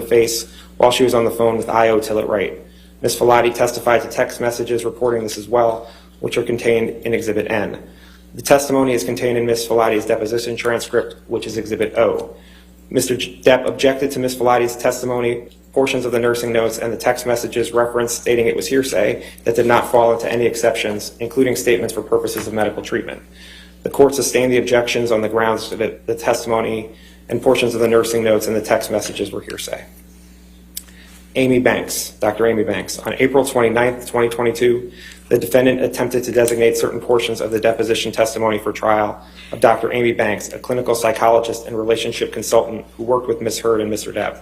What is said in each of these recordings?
face while she was on the phone with I.O. Tillett-Wright. Ms. Filati testified to text messages reporting this as well, which are contained in Exhibit N. The testimony is contained in Ms. Filati's deposition transcript, which is Exhibit O. Mr. Depp objected to Ms. Filati's testimony, portions of the nursing notes, and the text messages referenced stating it was hearsay that did not fall into any exceptions, including statements for purposes of medical treatment. The court sustained the objections on the grounds that the testimony and portions of the nursing notes and the text messages were hearsay. Amy Banks, Dr. Amy Banks. On April 29, 2022, the defendant attempted to designate certain portions of the deposition testimony for trial of Dr. Amy Banks, a clinical psychologist and relationship consultant who worked with Ms. Heard and Mr. Depp.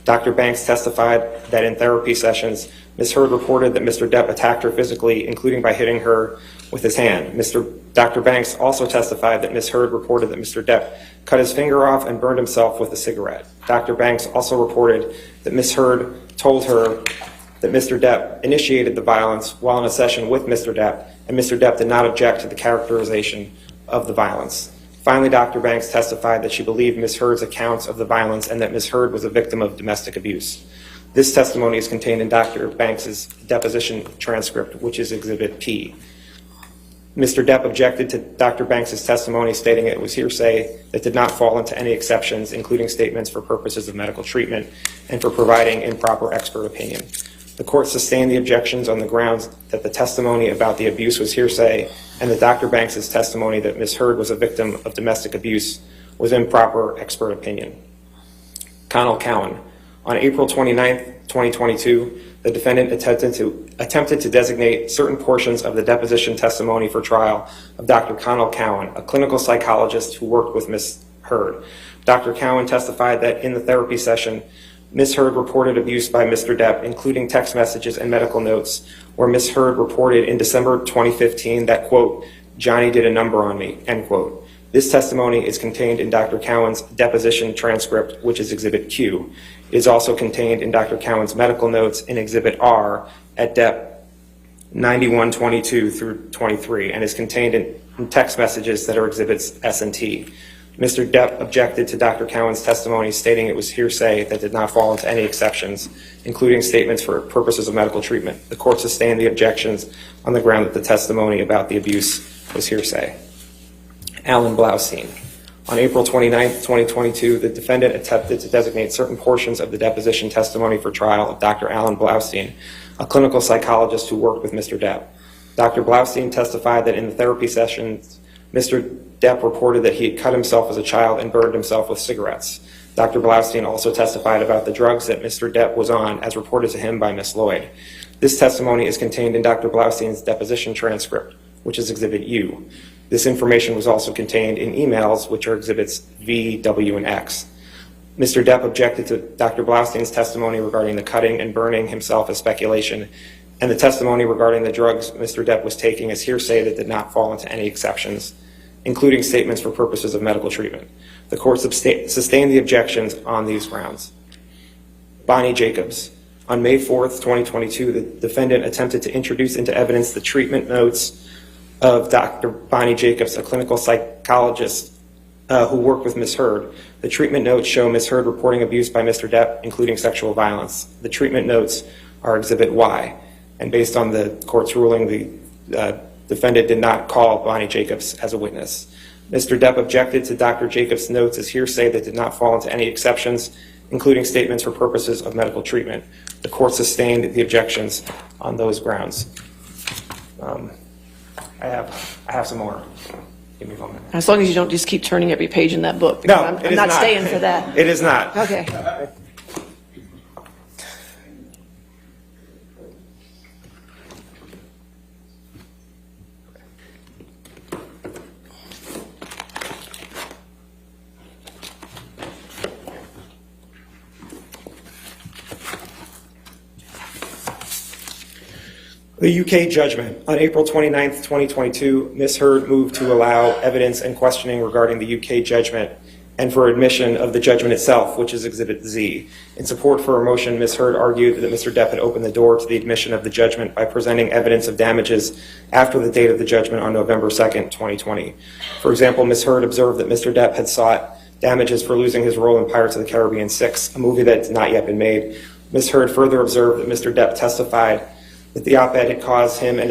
Dr. Banks testified that in therapy sessions, Ms. Heard reported that Mr. Depp attacked her physically, including by hitting her with his hand. Dr. Banks also testified that Ms. Heard reported that Mr. Depp cut his finger off and burned himself with a cigarette. Dr. Banks also reported that Ms. Heard told her that Mr. Depp initiated the violence while in a session with Mr. Depp, and Mr. Depp did not object to the characterization of the violence. Finally, Dr. Banks testified that she believed Ms. Heard's accounts of the violence and that Ms. Heard was a victim of domestic abuse. This testimony is contained in Dr. Banks' deposition transcript, which is Exhibit P. Mr. Depp objected to Dr. Banks' testimony, stating it was hearsay that did not fall into any exceptions, including statements for purposes of medical treatment and for providing improper expert opinion. The court sustained the objections on the grounds that the testimony about the abuse was hearsay and that Dr. Banks' testimony that Ms. Heard was a victim of domestic abuse was improper expert opinion. Connell Cowan. On April 29, 2022, the defendant attempted to designate certain portions of the deposition testimony for trial of Dr. Connell Cowan, a clinical psychologist who worked with Ms. Heard. Dr. Cowan testified that in the therapy session, Ms. Heard reported abuse by Mr. Depp, including text messages and medical notes, where Ms. Heard reported in December 2015 that, quote, "Johnny did a number on me," end quote. This testimony is contained in Dr. Cowan's deposition transcript, which is Exhibit Q. It is also contained in Dr. Cowan's medical notes in Exhibit R at Depp 9122 through 23 and is contained in text messages that are Exhibits S and T. Mr. Depp objected to Dr. Cowan's testimony, stating it was hearsay that did not fall into any exceptions, including statements for purposes of medical treatment. The court sustained the objections on the ground that the testimony about the abuse was hearsay. Alan Blaustein. On April 29, 2022, the defendant attempted to designate certain portions of the deposition testimony for trial of Dr. Alan Blaustein, a clinical psychologist who worked with Mr. Depp. Dr. Blaustein testified that in the therapy sessions, Mr. Depp reported that he had cut himself as a child and burned himself with cigarettes. Dr. Blaustein also testified about the drugs that Mr. Depp was on, as reported to him by Ms. Lloyd. This testimony is contained in Dr. Blaustein's deposition transcript, which is Exhibit U. This information was also contained in emails, which are Exhibits V, W, and X. Mr. Depp objected to Dr. Blaustein's testimony regarding the cutting and burning himself as speculation, and the testimony regarding the drugs Mr. Depp was taking as hearsay that did not fall into any exceptions, including statements for purposes of medical treatment. The court sustained the objections on these grounds. Bonnie Jacobs. On May 4th, 2022, the defendant attempted to introduce into evidence the treatment notes of Dr. Bonnie Jacobs, a clinical psychologist who worked with Ms. Heard. The treatment notes show Ms. Heard reporting abuse by Mr. Depp, including sexual violence. The treatment notes are Exhibit Y, and based on the court's ruling, the defendant did not call Bonnie Jacobs as a witness. Mr. Depp objected to Dr. Jacobs' notes as hearsay that did not fall into any exceptions, including statements for purposes of medical treatment. The court sustained the objections on those grounds. I have some more. Give me a moment. As long as you don't just keep turning every page in that book. Because I'm not staying for that. It is not. Okay. The UK judgment. On April 29th, 2022, Ms. Heard moved to allow evidence and questioning regarding the UK judgment and for admission of the judgment itself, which is Exhibit Z. In support for her motion, Ms. Heard argued that Mr. Depp had opened the door to the admission of the judgment by presenting evidence of damages after the date of the judgment on November 2nd, 2020. For example, Ms. Heard observed that Mr. Depp had sought damages for losing his role in Pirates of the Caribbean 6, a movie that has not yet been made. Ms. Heard further observed that Mr. Depp testified that the op-ed had caused him and